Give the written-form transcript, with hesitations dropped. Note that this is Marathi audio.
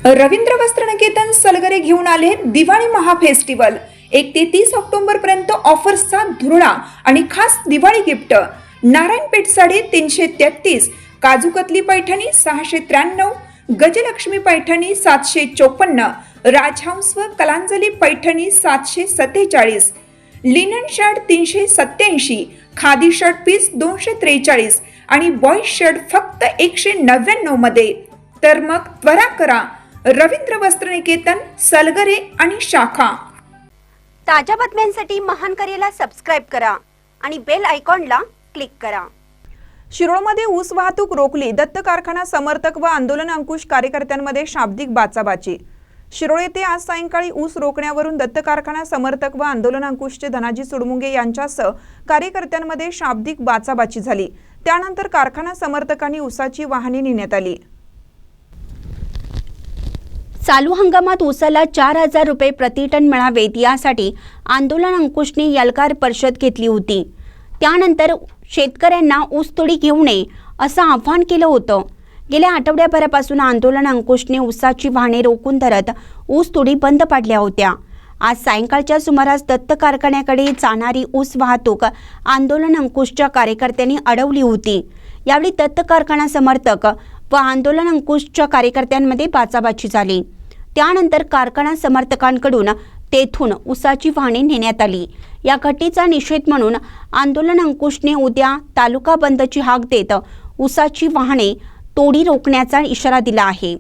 रवींद्र वस्त्रनिकेतन सलगरे घेऊन आले दिवाळी महाफेस्टिवल। 1 ते 30 ऑक्टोबर पर्यंत ऑफर्सचा धुरळा आणि खास दिवाळी गिफ्ट। नारायणपेठ साडी 333, काजूकतली पैठणी 693, गजलक्ष्मी पैठणी 754, राजहंस व Kalanjali Paithani 747, linen shirt 387, khadi shirt piece 243 आणि बॉयज शर्ट फक्त 199 मध्ये। तर मग त्वरा करा, रवींद्र वस्त्रनिकेतन सलगरे आणि शाखा। ताज्या बातम्यांसाठी महान करेला सबस्क्राइब करा आणि बेल आयकॉनला क्लिक करा। शिरोळमध्ये ऊस वाहतूक रोखली, दत्त कारखाना समर्थक व आंदोलन अंकुश कार्यकर्त्यांमध्ये शाब्दिक बाचाबाची। शिरोळ येथे आज सायंकाळी ऊस रोखण्यावरून दत्त कारखाना समर्थक व आंदोलन अंकुशचे धनाजी सुडमुंगे यांच्यासह कार्यकर्त्यांमध्ये शाब्दिक बाचाबाची झाली। त्यानंतर कारखाना समर्थकांनी ऊसाची वाहने नेण्यात आली। चालू हंगामात ऊसाला 4000 रुपये प्रति टन मिळावेत यासाठी आंदोलन अंकुशने एल्गार परिषद घेतली होती। त्यानंतर शेतकऱ्यांना ऊसतोडी घेऊ नये असं आवाहन केलं होतं। गेल्या आठवड्याभरापासून आंदोलन अंकुशने ऊसाची वाहने रोखून धरत ऊसतोडी बंद पाडल्या होत्या। आज सायंकाळच्या सुमारास दत्त कारखान्याकडे जाणारी ऊस वाहतूक आंदोलन अंकुशच्या कार्यकर्त्यांनी अडवली होती। यावेळी दत्त कारखाना समर्थक व आंदोलन अंकुशच्या कार्यकर्त्यांमध्ये बाचाबाची झाली। त्यानंतर कारखाना समर्थकांकडून तेथून ऊसाची वाहने नेण्यात आली। या घटनेचा निषेध म्हणून आंदोलन अंकुशने उद्या तालुका बंदची हाक देत ऊसाची वाहने तोडी रोखण्याचा इशारा दिला आहे।